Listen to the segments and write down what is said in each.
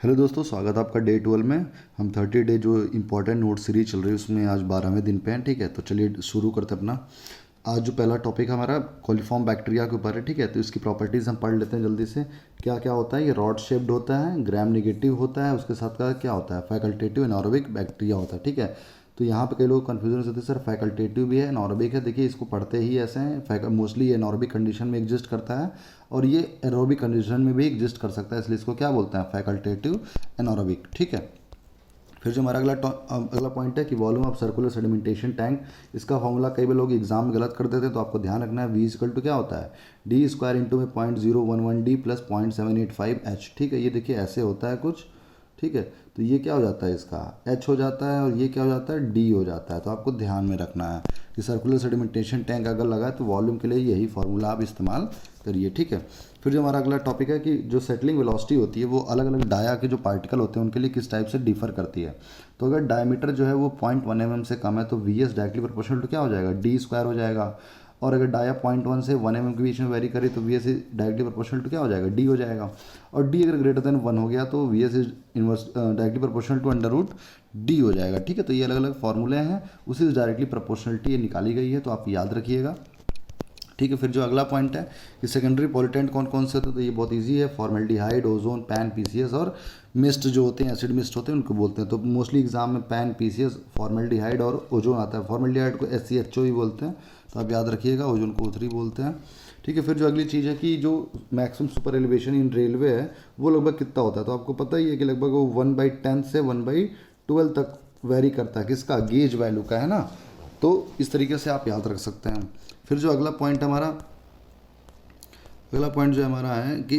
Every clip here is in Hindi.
हेलो दोस्तों, स्वागत है आपका डे 12 में। हम 30 डे जो इंपॉर्टेंट नोट सीरीज चल रही है उसमें आज 12वें दिन पे हैं। ठीक है, तो चलिए शुरू करते हैं अपना। आज जो पहला टॉपिक हमारा कोलिफॉर्म बैक्टीरिया के ऊपर है। ठीक है, तो इसकी प्रॉपर्टीज़ हम पढ़ लेते हैं जल्दी से। क्या क्या होता है, ये रॉड शेप्ड होता है, ग्राम नेगेटिव होता है, उसके साथ का क्या होता है, फैकल्टेटिव एनारोबिक बैक्टीरिया होता है। ठीक है, तो यहाँ पे कई लोग कन्फ्यूजन होते हैं, सर फैकल्टेटिव भी है एनारोबिक है। देखिए, इसको पढ़ते ही ऐसे हैं, मोस्टली ये एनारोबिक कंडीशन में एग्जिस्ट करता है और ये एरोबिक कंडीशन में भी एग्जिस्ट कर सकता है, इसलिए इसको क्या बोलते हैं, फैकल्टेटिव एनारोबिक। ठीक है, फिर जो हमारा अगला पॉइंट है कि volume of circular sedimentation tank. इसका फॉर्मूला कई बार लोग एग्जाम में गलत कर देते हैं, तो आपको ध्यान रखना है। वी इक्वल टू क्या होता है, डी स्क्वायर इंटू में 0.011 डी प्लस 0.785 एच। ठीक है, ये देखिए ऐसे होता है कुछ। ठीक है, तो ये क्या हो जाता है, इसका एच हो जाता है और ये क्या हो जाता है, डी हो जाता है। तो आपको ध्यान में रखना है कि सर्कुलर सेडिमेंटेशन टैंक अगर लगा है तो वॉल्यूम के लिए यही फार्मूला आप इस्तेमाल करिए। ठीक है, फिर जो हमारा अगला टॉपिक है कि जो सेटलिंग वेलोसिटी होती है वो अलग अलग डाया के जो पार्टिकल होते हैं उनके लिए किस टाइप से डिफर करती है। तो अगर डायमीटर जो है वो 0.1 mm से कम है तो V S directly proportional to क्या हो जाएगा, डी स्क्वायर हो जाएगा। और अगर डाया 0.1 से 1 mm के बीच में वेरी करे तो V S is directly proportional to क्या हो जाएगा, डी हो जाएगा। और डी अगर ग्रेटर देन 1 हो गया तो V S is inverse directly proportional to under root D हो जाएगा। ठीक है, तो ये अलग अलग फॉर्मूले हैं, उसी डायरेक्टली प्रोपोर्शनलिटी ये निकाली गई है, तो आप याद रखिएगा। ठीक है, फिर जो अगला पॉइंट है कि सेकेंडरी पॉल्यूटेंट कौन कौन से होते हैं, तो ये बहुत इजी है। फॉर्मेल्डिहाइड, ओजोन, पैन, पीसीएस और मिस्ट जो होते हैं, एसिड मिस्ट होते हैं, उनको बोलते हैं। तो मोस्टली एग्जाम में पैन, पीसीएस, फॉर्मेल्डिहाइड और ओजोन आता है। फॉर्मेल्डिहाइड को एससीएचओ ही बोलते हैं, तो आप याद रखिएगा। ओजोन को O3 बोलते हैं। ठीक है, फिर जो अगली चीज़ है कि जो maximum super elevation in railway है वो लगभग कितना होता है, तो आपको पता ही है कि लगभग वो 1/10 से 1/12 तक वेरी करता है, किसका, गेज वैल्यू का, है ना। तो इस तरीके से आप याद रख सकते हैं। फिर जो अगला पॉइंट जो हमारा है कि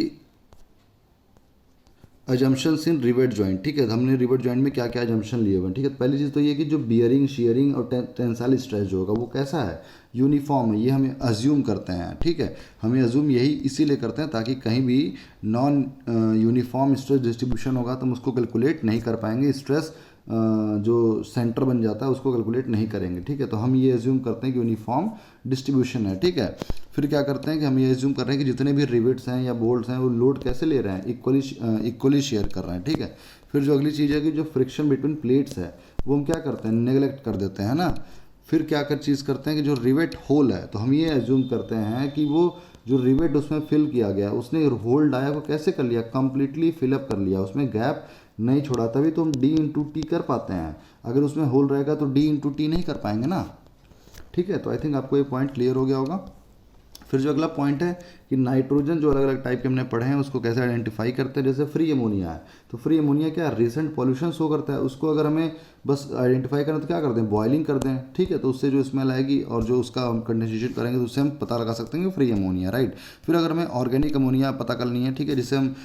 अजम्पशंस इन रिवेट जॉइंट। ठीक है, तो हमने रिवेट जॉइंट में क्या क्या अजम्पशन लिए हुए हैं। ठीक है, तो पहली चीज़ तो ये कि जो बियरिंग, शियरिंग और टेंसाइल स्ट्रेस जो होगा वो कैसा है, यूनिफॉर्म है, ये हमें अज्यूम करते हैं। ठीक है, हमें अज्यूम यही इसीलिए करते हैं ताकि कहीं भी नॉन यूनिफॉर्म स्ट्रेस डिस्ट्रीब्यूशन होगा तो हम उसको कैलकुलेट नहीं कर पाएंगे। स्ट्रेस जो सेंटर बन जाता है उसको कैलकुलेट नहीं करेंगे। ठीक है, तो हम ये एज्यूम करते हैं कि यूनिफॉर्म डिस्ट्रीब्यूशन है। ठीक है, फिर क्या करते हैं कि हम ये एज्यूम कर रहे हैं कि जितने भी रिवेट्स हैं या बोल्ट्स हैं वो लोड कैसे ले रहे हैं, इक्वली शेयर कर रहे हैं। ठीक है, फिर जो अगली चीज़ है कि जो फ्रिक्शन बिटवीन प्लेट्स है वो हम क्या करते हैं, नेगलेक्ट कर देते हैं, ना। फिर क्या कर चीज़ करते हैं कि जो रिवेट होल है तो हम ये एज्यूम करते हैं कि वो जो रिवेट उसमें फिल किया गया उसने होल डाया को कैसे कर लिया, कंप्लीटली फिलअप कर लिया, उसमें गैप नहीं छोड़ा, तभी तो हम डी इंटू टी कर पाते हैं। अगर उसमें होल रहेगा तो डी इंटू टी नहीं कर पाएंगे ना। ठीक है, तो आई थिंक आपको ये पॉइंट क्लियर हो गया होगा। फिर जो अगला पॉइंट है कि नाइट्रोजन जो अलग अलग टाइप के हमने पढ़े हैं उसको कैसे आइडेंटिफाई करते हैं। जैसे फ्री अमोनिया है, तो फ्री अमोनिया क्या, रिसेंट पॉल्यूशन शो करता है, उसको अगर हमें बस आइडेंटिफाई करना तो क्या करते हैं, बॉइलिंग कर दें। ठीक है, तो उससे जो स्मेल आएगी और जो उसका हम कंडेंसेशन करेंगे तो उससे हम पता लगा सकते हैं कि फ्री अमोनिया, राइट। फिर अगर हमें ऑर्गेनिक अमोनिया पता करनी है, ठीक है, जिसे हम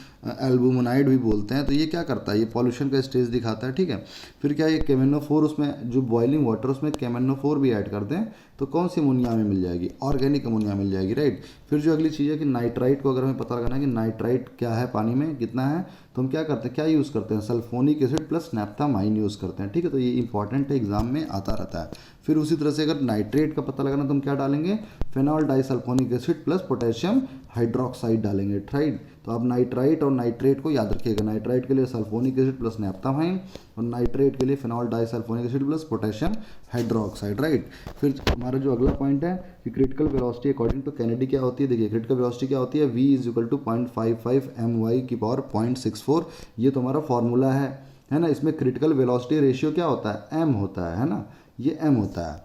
एल्बुमिनाइड भी बोलते हैं, तो ये क्या करता है, ये पॉल्यूशन का स्टेज दिखाता है। ठीक है, फिर क्या ये केमेनोफोर, उसमें जो बॉइलिंग वाटर उसमें केमेनोफोर भी ऐड कर दें तो कौन सी अमोनिया हमें मिल जाएगी, ऑर्गेनिक अमोनिया मिल जाएगी, राइट। फिर जो अगली चीज़ है कि नाइट्राइट को अगर हमें पता लगाना है कि नाइट्राइट क्या है, पानी में कितना है, तो हम क्या करते हैं, क्या यूज़ करते हैं, सल्फोनिक एसिड प्लस नैप्थामाइन यूज़ करते हैं। ठीक है, तो ये इंपॉर्टेंट है, एग्जाम में आता रहता है। फिर उसी तरह से अगर नाइट्रेट का पता लगाना तो हम क्या डालेंगे, phenol disulphonic acid plus potassium hydroxide डालेंगे, राइट। तो आप नाइट्राइट और नाइट्रेट को याद रखिएगा। नाइट्राइट के लिए सल्फोनिक एसिड प्लस नैप्थामाइन और नाइट्रेट के लिए phenol disulphonic acid plus potassium hydroxide, right. फिर हमारा जो अगला पॉइंट है कि critical velocity according to Kennedy क्या होती है। देखिए, क्रिटिकल वेलोसिटी क्या होती है, v is equal to 0.55 my की पावर 0.64। ये तो हमारा फॉर्मूला है ना। इसमें क्रिटिकल वेलोसिटी रेशियो क्या होता है, m होता है ना, ये m होता है।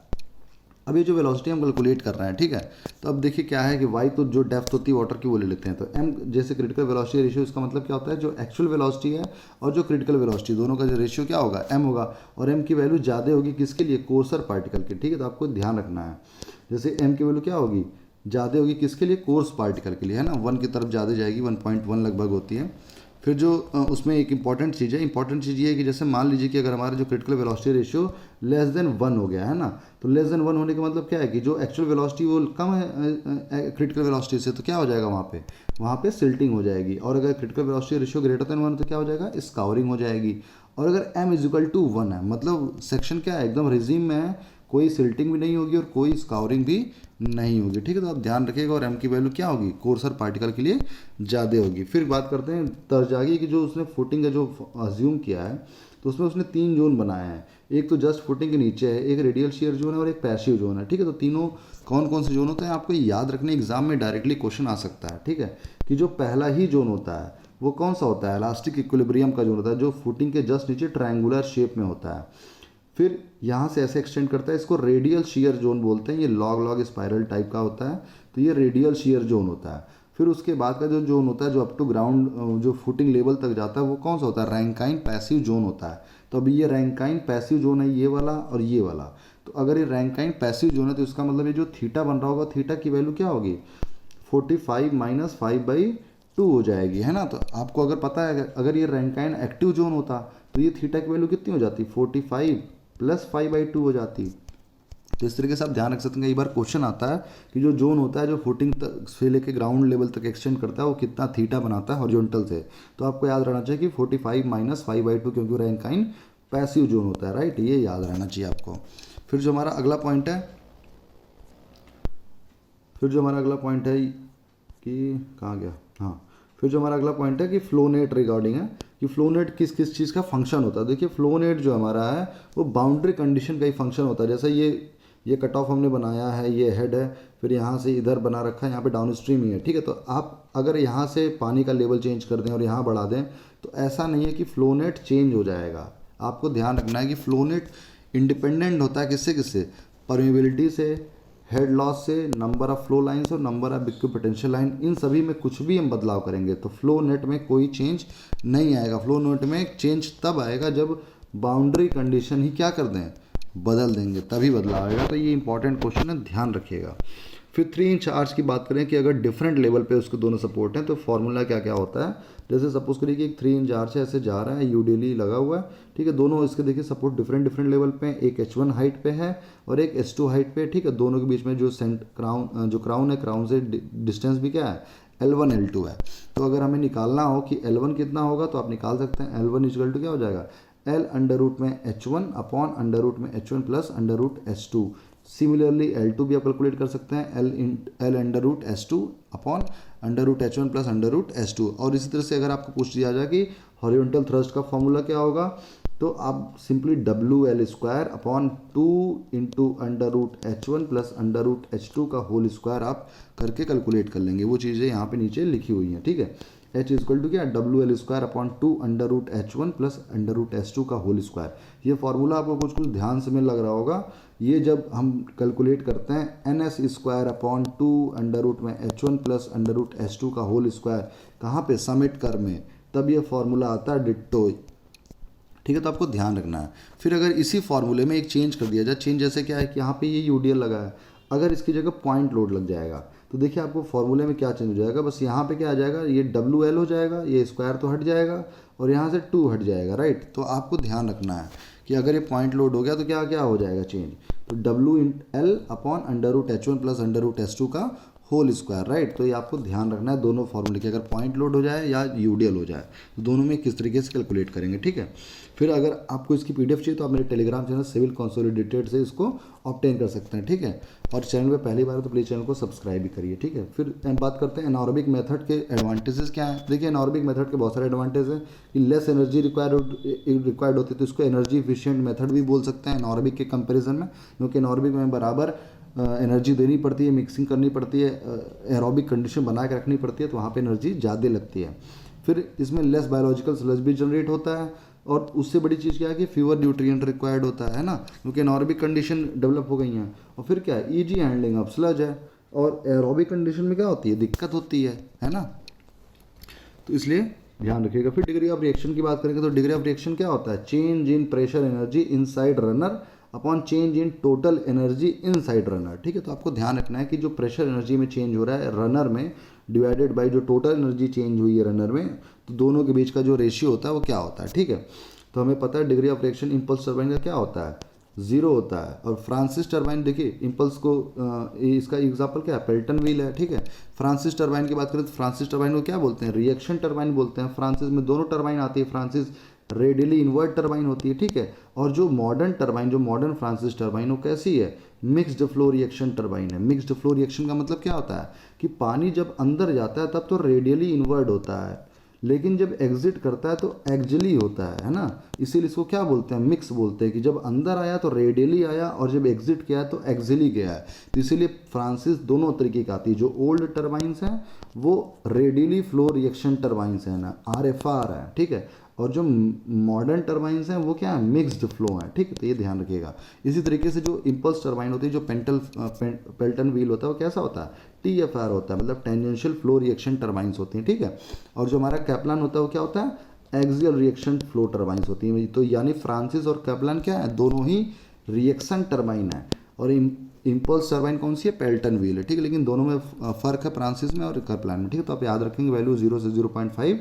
अब ये जो वेलोसिटी हम कैलकुलेट कर रहे हैं, ठीक है, तो अब देखिए क्या है कि y तो जो डेप्थ होती है वाटर की वो ले लेते हैं, तो m जैसे क्रिटिकल वेलोसिटी रेशियो, इसका मतलब क्या होता है, जो एक्चुअल वेलोसिटी है और जो क्रिटिकल वेलोसिटी दोनों का जो रेशियो क्या होगा, m होगा। और m की वैल्यू ज़्यादा होगी किसके लिए, कोर्सर पार्टिकल की। ठीक है, तो आपको ध्यान रखना है, जैसे m की वैल्यू क्या होगी, ज़्यादा होगी किसके लिए, कोर्स पार्टिकल के लिए, है ना, 1 की तरफ ज़्यादा जाएगी, 1.1 लगभग होती है। फिर जो उसमें एक इंपॉर्टेंट चीज़ ये है कि जैसे मान लीजिए कि अगर हमारा जो critical velocity ratio less than 1 हो गया है ना, तो लेस देन 1 होने का मतलब क्या है कि जो एक्चुअल वेलोसिटी वो कम है क्रिटिकल वेलोसिटी से, तो क्या हो जाएगा, वहाँ पे सिल्टिंग हो जाएगी। और अगर critical velocity ratio greater than 1 तो क्या हो जाएगा, स्काउरिंग हो जाएगी। और अगर m इज इक्वल टू 1 है, मतलब सेक्शन क्या है, एकदम रिजीम में है, कोई सिल्टिंग भी नहीं होगी और कोई स्काउरिंग भी नहीं होगी, ठीक है। तो आप ध्यान रखिएगा। और एम की वैल्यू क्या होगी, कोर्सर पार्टिकल के लिए ज़्यादा होगी। फिर बात करते हैं तरजागी की। जो उसने फुटिंग का जो अज्यूम किया है, तो उसमें उसने 3 जोन बनाए हैं। एक तो जस्ट फुटिंग के नीचे है, एक रेडियल शेयर जोन है और एक पैसिव जोन है, ठीक है। तो तीनों कौन कौन से जोन होते हैं आपको याद रखने, एग्जाम में डायरेक्टली क्वेश्चन आ सकता है, ठीक है। कि जो पहला ही जोन होता है वो कौन सा होता है, इलास्टिक इक्विलिब्रियम का जोन होता है, जो फुटिंग के जस्ट नीचे ट्रायंगुलर शेप में होता है। फिर यहाँ से ऐसे एक्सटेंड करता है, इसको रेडियल शेयर जोन बोलते हैं। ये लॉग लॉग स्पाइरल टाइप का होता है, तो ये रेडियल शेयर जोन होता है। फिर उसके बाद का जो जोन होता है, जो अप टू ग्राउंड जो फुटिंग लेवल तक जाता है, वो कौन सा होता है, रैंकाइन पैसिव जोन होता है। तो अभी ये रैंकाइन पैसिव जोन है, ये वाला और ये वाला। तो अगर ये रैंकाइन पैसिव जोन है तो इसका मतलब ये जो थीटा बन रहा होगा, थीटा की वैल्यू क्या होगी, 45 माइनस 5/2 हो जाएगी, है ना। तो आपको अगर पता है, अगर ये रैंकाइन एक्टिव जोन होता तो ये थीटा की वैल्यू कितनी हो जाती, 45 प्लस 5/2 हो जाती। तो इस तरीके से आप ध्यान रख सकते हैं। कई बार क्वेश्चन आता है कि जो जोन होता है जो फुटिंग तक से लेके ग्राउंड लेवल तक एक्सटेंड करता है, वो कितना थीटा बनाता है हॉरिजॉन्टल से। तो आपको याद रहना चाहिए कि 45 माइनस 5/2, क्योंकि रैंकाइन पैसिव जोन होता है, राइट। ये याद रहना चाहिए आपको। फिर जो हमारा अगला पॉइंट है, कि कहाँ गया, हाँ। फिर जो हमारा अगला पॉइंट है कि फ्लो नेट रिगार्डिंग है, कि फ्लो नेट किस किस चीज़ का फंक्शन होता है। देखिए फ्लो नेट जो हमारा है वो बाउंड्री कंडीशन का ही फंक्शन होता है। जैसे ये कट ऑफ हमने बनाया है, ये हेड है, फिर यहाँ से इधर बना रखा है, यहाँ पे डाउन स्ट्रीम ही है, ठीक है। तो आप अगर यहाँ से पानी का लेवल चेंज कर दें और यहाँ बढ़ा दें, तो ऐसा नहीं है कि फ्लो नेट चेंज हो जाएगा। आपको ध्यान रखना है कि फ्लो नेट इंडिपेंडेंट होता है किससे, परमेबिलिटी से, हेड लॉस से, नंबर ऑफ फ्लो लाइन्स और नंबर ऑफ इक्विपोटेंशियल लाइन। इन सभी में कुछ भी हम बदलाव करेंगे तो फ्लो नेट में कोई चेंज नहीं आएगा। फ्लो नेट में चेंज तब आएगा जब बाउंड्री कंडीशन ही क्या कर दें, बदल देंगे, तभी बदलाव आएगा। तो ये इंपॉर्टेंट क्वेश्चन है, ध्यान रखिएगा। फिर 3 इंच आर्च की बात करें कि अगर डिफरेंट लेवल पे उसके दोनों सपोर्ट हैं तो फॉर्मूला क्या क्या होता है। जैसे सपोज करिए कि एक 3 इंच आर्च है, ऐसे जा रहा है, यूडीएली लगा हुआ है, ठीक है। दोनों इसके देखिए सपोर्ट डिफरेंट लेवल पे हैं। एक H1 हाइट पे है और एक H2 हाइट पे है, ठीक है। दोनों के बीच में जो क्राउन है, क्राउन से डिस्टेंस भी क्या है, L1 L2 है। तो अगर हमें निकालना हो कि L1 कितना होगा तो आप निकाल सकते हैं। L1 इक्वल टू क्या हो जाएगा, L अंडर रूट में H1 अपॉन अंडर रूट में H1 plus under root H2। Similarly L2 भी आप कैलकुलेट कर सकते हैं, L under root S2 upon under root H1 plus under root S2। और इसी तरह से अगर आपको पूछ दिया जाए कि हॉरिजॉन्टल थ्रस्ट का फॉर्मूला क्या होगा, तो आप simply WL square upon 2 into under root H1 plus under root H2 का होल स्क्वायर आप करके कैलकुलेट कर लेंगे। वो चीज़ें यहाँ पे नीचे लिखी हुई हैं, ठीक है। H इक्वल टू क्या, WL square upon 2 under root H1 plus under root H2 का होल स्क्वायर। ये फॉर्मूला आपको कुछ ध्यान से में लग रहा होगा। ये जब हम कैलकुलेट करते हैं NS square upon 2 under root में H1 plus under root H2 का होल स्क्वायर, कहाँ पे, समिट कर में, तब ये फॉर्मूला आता है डिट्टो, ठीक है। तो आपको ध्यान रखना है। फिर अगर इसी फॉर्मूले में एक चेंज कर दिया जाए, चेंज जैसे क्या है कि यहाँ पे ये यूडीएल लगा है, अगर इसकी जगह पॉइंट लोड लग जाएगा तो देखिए आपको फॉर्मूले में क्या चेंज हो जाएगा, बस यहाँ पे क्या आ जाएगा, ये WL हो जाएगा, ये स्क्वायर तो हट जाएगा और यहाँ से 2 हट जाएगा, राइट। तो आपको ध्यान रखना है कि अगर ये पॉइंट लोड हो गया तो क्या क्या हो जाएगा चेंज, तो WL upon under root H1 plus under root H2 का होल स्क्वायर, राइट। तो ये आपको ध्यान रखना है दोनों फॉर्मूले के, अगर पॉइंट लोड हो जाए या यूडीएल हो जाए तो दोनों में किस तरीके से कैलकुलेट करेंगे, ठीक है। फिर अगर आपको इसकी PDF चाहिए तो आप मेरे टेलीग्राम चैनल सिविल कंसोलिडेटेड से इसको ऑब्टेन कर सकते हैं, ठीक है। और चैनल पे पहली बार तो प्लीज़ चैनल को सब्सक्राइब भी करिए, ठीक है। फिर बात करते हैं एनारोबिक मेथड के एडवांटेजेस क्या हैं। देखिए एनारोबिक मेथड के बहुत सारे एडवांटेज हैं कि लेस एनर्जी रिक्वायर्ड होती है, तो इसको एनर्जी इफिशिएंट मेथड भी बोल सकते हैं एनारोबिक के कंपेरिजन में, क्योंकि एनारोबिक में बराबर एनर्जी देनी पड़ती है, मिक्सिंग करनी पड़ती है, एरोबिक कंडीशन बना के रखनी पड़ती है, तो वहाँ पे एनर्जी ज़्यादा लगती है। फिर इसमें लेस बायोलॉजिकल स्लज भी जनरेट होता है, और उससे बड़ी चीज़ क्या है कि फीवर न्यूट्रिएंट रिक्वायर्ड होता है ना, क्योंकि एनॉर्बिक कंडीशन डेवलप हो गई हैं। और फिर क्या है, ईजी हैंडलिंग ऑफ स्लज है, और एरोबिक कंडीशन में क्या होती है, दिक्कत होती है ना। तो इसलिए ध्यान रखिएगा। फिर डिग्री ऑफ रिएक्शन की बात करेंगे तो डिग्री ऑफ रिएक्शन क्या होता है, change in pressure energy inside runner upon change in total energy inside runner, ठीक है। तो आपको ध्यान रखना है कि जो प्रेशर एनर्जी में चेंज हो रहा है रनर में डिवाइडेड बाय जो टोटल एनर्जी चेंज हुई है रनर में, तो दोनों के बीच का जो रेशियो होता है वो क्या होता है, ठीक है। तो हमें पता है degree of reaction impulse turbine का क्या होता है, ज़ीरो होता है। और फ्रांसिस टरबाइन देखिए इम्पल्स को इसका एग्जाम्पल क्या है, पेल्टन व्हील है, ठीक है। फ्रांसिस टरबाइन की बात करें तो फ्रांसिस टरबाइन को क्या बोलते हैं, रिएक्शन टरबाइन बोलते हैं। फ्रांसिस में दोनों टरबाइन आती है, फ्रांसिस रेडियली इन्वर्ट टरबाइन होती है, ठीक है। और जो मॉडर्न टरबाइन, जो मॉडर्न फ्रांसिस टरबाइन, वो कैसी है, मिक्स्ड फ्लो रिएक्शन टरबाइन है। मिक्स्ड फ्लो रिएक्शन का मतलब क्या होता है कि पानी जब अंदर जाता है तब तो रेडियली इन्वर्ट होता है, लेकिन जब एग्जिट करता है तो एक्जली होता है ना। इसीलिए इसको क्या बोलते हैं, मिक्स बोलते हैं, कि जब अंदर आया तो रेडियली आया और जब एग्जिट किया तो एक्जली गया है। तो इसीलिए फ्रांसिस दोनों तरीके की आती है। जो ओल्ड टर्बाइंस हैं वो रेडियली फ्लो रिएक्शन टर्बाइंस हैं ना, RFR है, ठीक है। और जो मॉडर्न टर्बाइंस हैं वो क्या है, मिक्स्ड फ्लो है, ठीक है। तो ये ध्यान रखिएगा। इसी तरीके से जो इम्पल्स टर्बाइन होती है, जो पेल्टन व्हील होता है, वो कैसा होता है, TFR होता है, मतलब टेंजेंशियल फ्लो रिएक्शन टर्बाइंस होती हैं, ठीक है। और जो हमारा कैप्लान होता है वो क्या होता है, एक्सियल रिएक्शन फ्लो टर्बाइंस होती हैं। तो यानी फ्रांसिस और कैप्लान क्या है, दोनों ही रिएक्शन टर्बाइन है। और इम्पल्स टर्बाइन कौन सी है, पेल्टन व्हील है, ठीक है। लेकिन दोनों में फ़र्क है, फ्रांसिस में और कैप्लान में, ठीक है। तो आप याद रखेंगे वैल्यू 0 से 0.5,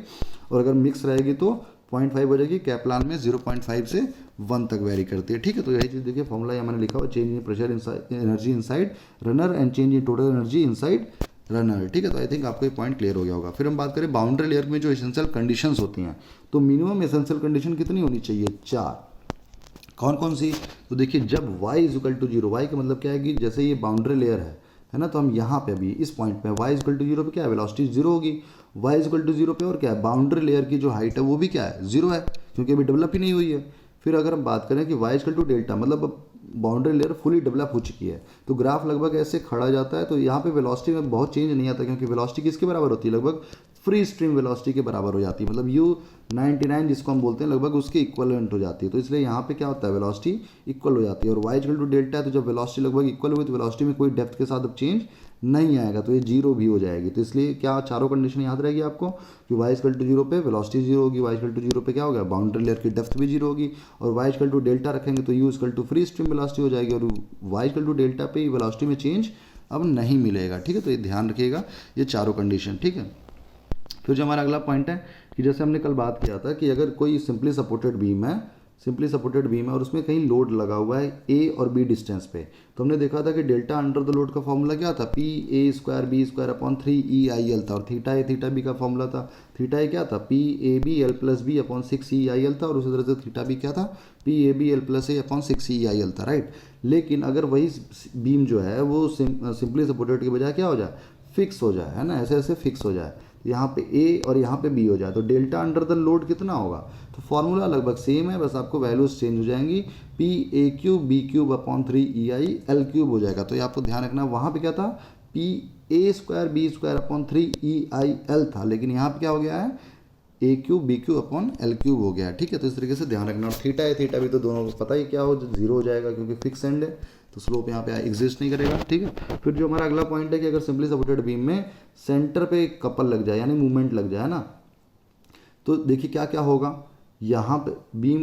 और अगर मिक्स रहेगी तो 0.5 हो जाएगी। कैप्लान में 0.5 से 1 तक वेरी करती है, ठीक है। तो यही चीज़ देखिए, फॉर्मूला यहाँ मैंने लिखा हुआ, change in pressure energy inside runner and change in total energy inside runner, ठीक है। तो आई थिंक आपको ये पॉइंट क्लियर हो गया होगा। फिर हम बात करें बाउंड्री लेयर में जो एसेंशियल कंडीशंस होती हैं, तो मिनिमम एसेंशियल कंडीशन कितनी होनी चाहिए, 4। कौन कौन सी, तो देखिए जब y is equal to 0, Y का मतलब क्या है कि जैसे ये बाउंड्री लेयर है ना, तो हम यहाँ पे अभी इस पॉइंट पे y इज इक्वल टू 0 पे क्या है, वेलोसिटी 0 होगी। y इज इक्वल टू 0 पे और क्या है, बाउंड्री लेयर की जो हाइट है वो भी क्या है, 0 है, क्योंकि अभी डेवलप ही नहीं हुई है। फिर अगर हम बात करें कि y is equal to delta, मतलब बाउंड्री लेयर फुली डेवलप हो चुकी है, तो ग्राफ लगभग ऐसे खड़ा जाता है। तो यहाँ पे वेलोसिटी में बहुत चेंज नहीं आता, क्योंकि वेलोसिटी किसके बराबर होती है, लगभग फ्री स्ट्रीम वेलोसिटी के बराबर हो जाती है, मतलब U99 जिसको हम बोलते हैं, लगभग उसके इक्वलेंट हो जाती है। तो इसलिए यहाँ पे क्या होता है, वेलोसिटी इक्वल हो जाती है। और y इक्वल टू डेल्टा है, तो जब वेलोसिटी लगभग इक्वल हुई तो वेलोसिटी में कोई डेप्थ के साथ अब चेंज नहीं आएगा, तो ये 0 भी हो जाएगी। तो इसलिए क्या चारों कंडीशन याद रहेगी आपको कि y इक्वल टू 0 पे वेलोसिटी 0 होगी, y इक्वल टू 0 पे क्या होगा, बाउंड्री लेयर की डेप्थ भी 0 होगी। और y इक्वल टू डेल्टा रखेंगे तो u equal to free stream velocity हो जाएगी, और y इक्वल टू डेल्टा पे वेलोसिटी में चेंज अब नहीं मिलेगा, ठीक है। तो ये ध्यान रखिएगा, ये चारों कंडीशन, ठीक है। फिर जो हमारा अगला पॉइंट है कि जैसे हमने कल बात किया था कि अगर कोई सिंपली सपोर्टेड बीम है और उसमें कहीं लोड लगा हुआ है ए और बी डिस्टेंस पे, तो हमने देखा था कि डेल्टा अंडर द लोड का फॉर्मूला क्या था, PA²B² अपॉन 3EIL था। और थीटा ए थीटा बी का फॉर्मूला था, थीटा ए क्या था, PABL+B अपॉन 6EIL था। और उसी तरह से थीटा बी क्या था, PABL+A अपॉन 6EIL था, राइट। लेकिन अगर वही बीम जो है वो सिंपली सपोर्टेड के बजाय क्या हो जाए, फिक्स हो जाए, है ना, ऐसे ऐसे फिक्स हो जाए, यहाँ पे ए और यहाँ पे बी हो जाए, तो डेल्टा अंडर द लोड कितना होगा, तो फॉर्मूला लगभग सेम है, बस आपको वैल्यूज चेंज हो जाएंगी। PA³ अपॉन 3EIL³ हो जाएगा। तो ये आपको ध्यान रखना, वहाँ पे क्या था, PA²B² अपॉन 3EIL था, लेकिन यहाँ पे क्या हो गया है, A³ अपॉन L³ हो गया, ठीक है। तो इस तरीके से ध्यान रखना। और थीटा है थीटा भी तो दोनों को पता ही क्या हो, 0 हो जाएगा, क्योंकि फिक्स एंड है, तो स्लोप यहाँ पे एग्जिस्ट नहीं करेगा, ठीक है। फिर जो हमारा अगला पॉइंट है कि अगर सिंपली सपोर्टेड बीम में सेंटर पे कपल लग जाए, यानी मूवमेंट लग जाए ना, तो देखिए क्या क्या होगा। यहाँ पे बीम,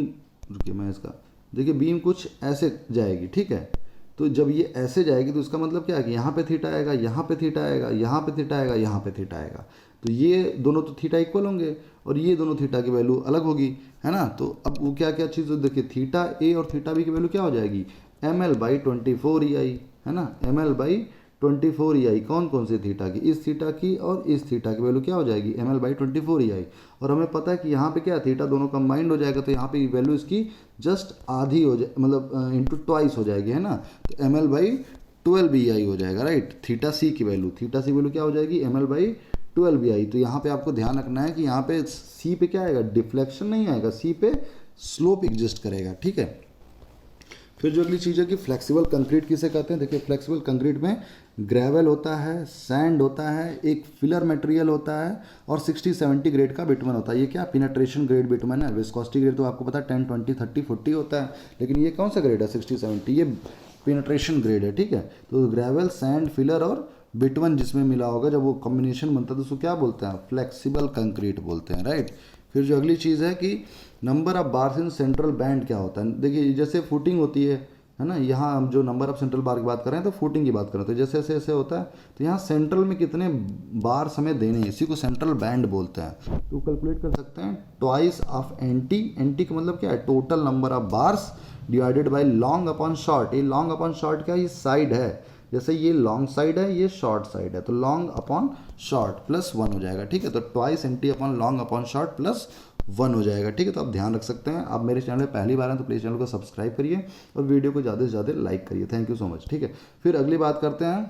रुकिए मैं इसका, देखिए बीम कुछ ऐसे जाएगी, ठीक है। तो जब ये ऐसे जाएगी तो उसका मतलब क्या है कि यहाँ पे थीटा आएगा, यहाँ पे थीटा आएगा, यहाँ पे थीटा आएगा, यहाँ पे थीटा आएगा। तो ये दोनों तो थीटा इक्वल होंगे और ये दोनों थीटा की वैल्यू अलग होगी, है ना। तो अब वो क्या क्या चीज़, देखिए थीटा ए और थीटा बी की वैल्यू क्या हो जाएगी, ml/24EI, है ना, ml/24EI। कौन कौन से थीटा की, इस थीटा की और इस थीटा की वैल्यू क्या हो जाएगी, ml/24EI। और हमें पता है कि यहाँ पे क्या, थीटा दोनों कंबाइंड हो जाएगा, तो यहाँ पे वैल्यू इसकी जस्ट आधी हो जाए, मतलब इंटू ट्वाइस हो जाएगी, है ना। तो ml/12EI हो जाएगा, राइट। थीटा सी की वैल्यू क्या हो जाएगी, ml/12EI। तो यहाँ पे आपको ध्यान रखना है कि यहाँ पे सी पे क्या आएगा, डिफ्लेक्शन नहीं आएगा, सी पे स्लोप एग्जिस्ट करेगा, ठीक है। फिर जो अगली चीज़ है कि फ्लेक्सिबल कंक्रीट किसे कहते हैं, देखिए फ्लेक्सिबल कंक्रीट में ग्रेवल होता है, सैंड होता है, एक फिलर मटेरियल होता है और 60-70 ग्रेड का बिटमन होता है। ये क्या, पिनेट्रेशन ग्रेड बिटमन है। विस्कोसिटी ग्रेड तो आपको पता है 10, 20, 30, 40 होता है, लेकिन ये कौन सा ग्रेड है, 60-70, ये पिनेट्रेशन ग्रेड है, ठीक है। तो ग्रेवल, सैंड, फिलर और बिटमन जिसमें मिला होगा, जब वो कॉम्बिनेशन बनता है तो उसको क्या बोलते हैं, फ्लेक्सिबल कंक्रीट बोलते हैं, राइट। फिर जो अगली चीज़ है कि number of bars in central band क्या होता है। देखिए जैसे फुटिंग होती है, है ना। यहाँ हम जो नंबर ऑफ सेंट्रल बार की बात कर रहे हैं तो फुटिंग की बात कर रहे हैं, तो जैसे ऐसे ऐसे होता है, तो यहाँ सेंट्रल में कितने बार हमें देने हैं, इसी को सेंट्रल बैंड बोलते हैं। तो कैलकुलेट कर सकते हैं ट्वाइस ऑफ एंटी, एंटी का मतलब क्या है, total number of bars divided by long upon short. ये लॉन्ग अपॉन शॉर्ट क्या है, ये साइड है, जैसे ये लॉन्ग साइड है, ये शॉर्ट साइड है, तो लॉन्ग अपॉन शॉर्ट प्लस 1 हो जाएगा, ठीक है। तो twice anti upon long upon short plus 1 हो जाएगा, ठीक है। तो आप ध्यान रख सकते हैं। आप मेरे चैनल में पहली बार हैं तो प्लीज़ चैनल को सब्सक्राइब करिए और वीडियो को ज़्यादा से ज़्यादा लाइक करिए। थैंक यू सो मच, ठीक है। फिर अगली बात करते हैं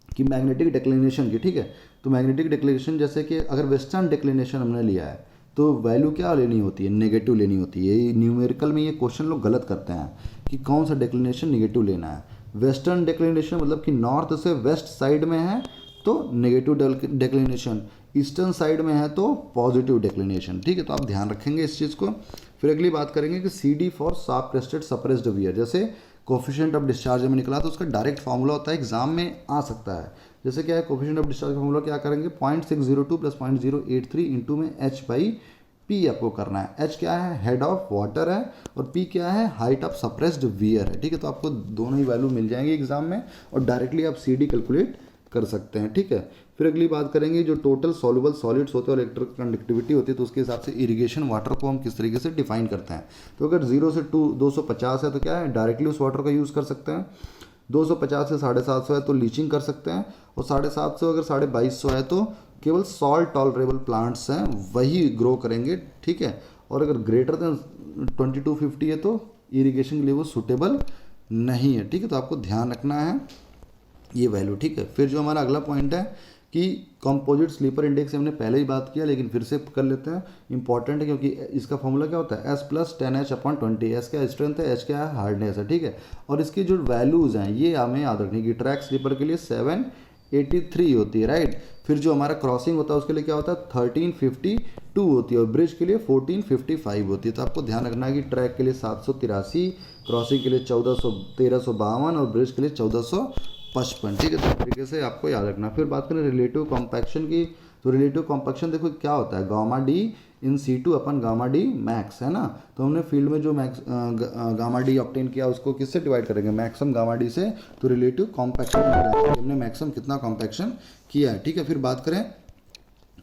कि मैग्नेटिक डिक्लिनेशन की, ठीक है। तो मैग्नेटिक डिक्लिनेशन जैसे कि अगर वेस्टर्न डिक्लिनेशन हमने लिया है तो वैल्यू क्या लेनी होती है, नेगेटिव लेनी होती है। ये न्यूमेरिकल में ये क्वेश्चन लोग गलत करते हैं कि कौन सा डिक्लिनेशन नेगेटिव लेना है। वेस्टर्न डिक्लिनेशन मतलब कि नॉर्थ से वेस्ट साइड में है तो नेगेटिव डिक्लिनेशन, ईस्टर्न साइड में है तो पॉजिटिव डिक्लिनेशन, ठीक है। तो आप ध्यान रखेंगे इस चीज़ को। फिर अगली बात करेंगे कि C D for sharp crested suppressed weir, जैसे कोफिशिएंट ऑफ डिस्चार्ज में निकला तो उसका डायरेक्ट फार्मूला होता है, एग्जाम में आ सकता है। जैसे क्या है, कोफिशिएंट ऑफ डिस्चार्ज का फार्मूला क्या करेंगे, 0.602 + 0.083 इंटू में H/P आपको करना है। H क्या है, हेड ऑफ वाटर है, और P क्या है, हाइट ऑफ सप्रेस्ड वियर है, ठीक है। तो आपको दोनों ही वैल्यू मिल जाएंगे एग्जाम में और डायरेक्टली आप CD कैलकुलेट कर सकते हैं, ठीक है। फिर अगली बात करेंगे जो टोटल सॉल्युबल सॉलिड्स होते हैं और इलेक्ट्रिक कंडक्टिविटी होती है, तो उसके हिसाब से इरिगेशन वाटर को हम किस तरीके से डिफाइन करते हैं। तो अगर 0 से 250 है तो क्या है, डायरेक्टली उस वाटर का यूज़ कर सकते हैं। 250 से 750 है तो लीचिंग कर सकते हैं, और 750 अगर 2250 है तो केवल सॉल्ट टॉलरेबल प्लांट्स हैं वही ग्रो करेंगे, ठीक है। और अगर ग्रेटर देन 2250 है तो इरिगेशन के लिए वो सूटेबल नहीं है, ठीक है। तो आपको ध्यान रखना है ये वैल्यू, ठीक है। फिर जो हमारा अगला पॉइंट है कि कंपोजिट स्लीपर इंडेक्स हमने पहले ही बात किया लेकिन फिर से कर लेते हैं, इंपॉर्टेंट है क्योंकि इसका फॉर्मूला क्या होता है, S + 10H/20। एस क्या स्ट्रेंथ है, H क्या है हार्डनेस है, ठीक है। और इसकी जो वैल्यूज़ हैं ये हमें याद रखनी है कि ट्रैक स्लीपर के लिए 783 होती है, राइट। फिर जो हमारा क्रॉसिंग होता है उसके लिए क्या होता है, 1352 होती है, और ब्रिज के लिए 1455 होती है। तो आपको ध्यान रखना है कि ट्रैक के लिए 783, क्रॉसिंग के लिए 1352 और ब्रिज के लिए 1455, ठीक है। तो इस तरीके से आपको याद रखना। फिर बात करें रिलेटिव कॉम्पैक्शन की, तो रिलेटिव कॉम्पैक्शन देखो क्या होता है, गामा डी इन C2 अपन गामा डी मैक्स, है ना। तो हमने फील्ड में जो मैक्स गामा डी ऑब्टेन किया उसको किससे डिवाइड करेंगे, मैक्सिमम गामा डी से, तो रिलेटिव कॉम्पैक्शन हमने मैक्सिमम कितना कॉम्पैक्शन किया है, ठीक है। फिर बात करें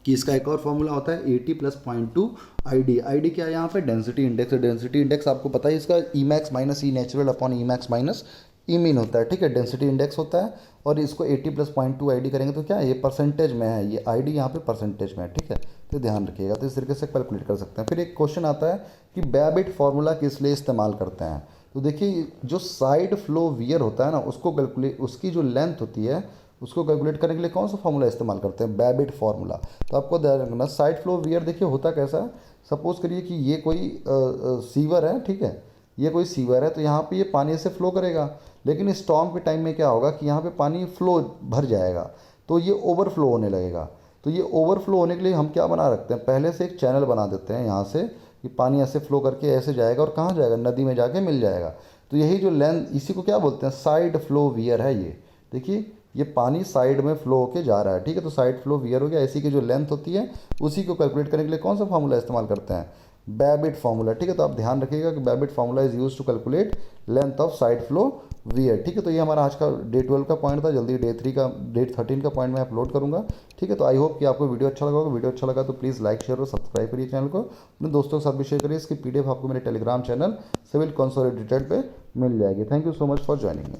कि इसका एक और फॉर्मूला होता है 80 + 0.2 ID। ID क्या है यहाँ पे, डेंसिटी इंडेक्स है। डेंसिटी इंडेक्स आपको पता है इसका Emax - E natural upon Emax - E mean होता है, ठीक है। डेंसिटी इंडेक्स होता है और इसको 80 + 0.2 ID करेंगे तो क्या है, ये परसेंटेज में है, ये ID यहाँ पे परसेंटेज में है, ठीक है। तो ध्यान रखिएगा। तो इस तरीके से कैलकुलेट कर सकते हैं। फिर एक क्वेश्चन आता है कि बेबिट फार्मूला किस लिए इस्तेमाल करते हैं। तो देखिए जो साइड फ्लो वियर होता है ना उसको कैलकुलेट, उसकी जो लेंथ होती है उसको कैलकुलेट करने के लिए कौन सा फार्मूला इस्तेमाल करते हैं, बेबिट फार्मूला। तो आपको ध्यान रखना साइड फ्लो वियर, देखिए होता कैसा है, सपोज करिए कि ये कोई सीवर है, ठीक है, ये कोई सीवर है, तो यहाँ पे ये पानी से फ्लो करेगा, लेकिन स्टॉर्म के टाइम में क्या होगा कि यहाँ पे पानी फ्लो भर जाएगा तो ये ओवरफ्लो होने लगेगा। तो ये ओवरफ्लो होने के लिए हम क्या बना रखते हैं, पहले से एक चैनल बना देते हैं यहाँ से कि पानी ऐसे फ्लो करके ऐसे जाएगा और कहाँ जाएगा, नदी में जाके मिल जाएगा। तो यही जो लेंथ, इसी को क्या बोलते हैं, साइड फ्लो वियर है ये। देखिए ये पानी साइड में फ्लो होके जा रहा है, ठीक है। तो साइड फ्लो वियर हो गया। इसी की जो लेंथ होती है उसी को कैलकुलेट करने के लिए कौन सा फार्मूला इस्तेमाल करते हैं, बेबिट फार्मूला, ठीक है। तो आप ध्यान रखिएगा कि बेबिट formula is use to calculate length of side flow weir, ठीक है। तो ये हमारा आज का डे 12 का पॉइंट था। जल्दी डे 13 का पॉइंट मैं अपलोड करूंगा, ठीक है। तो आई होप कि आपको वीडियो अच्छा लगा होगा। वीडियो अच्छा लगा तो प्लीज़ लाइक शेयर और सब्सक्राइब करिए चैनल को, अपने दोस्तों के साथ भी शेयर करिए। इसकी PDF आपको मेरे टेलीग्राम चैनल सिविल कंसोलिडेटेड पे मिल जाएगी। Thank you so much for joining me.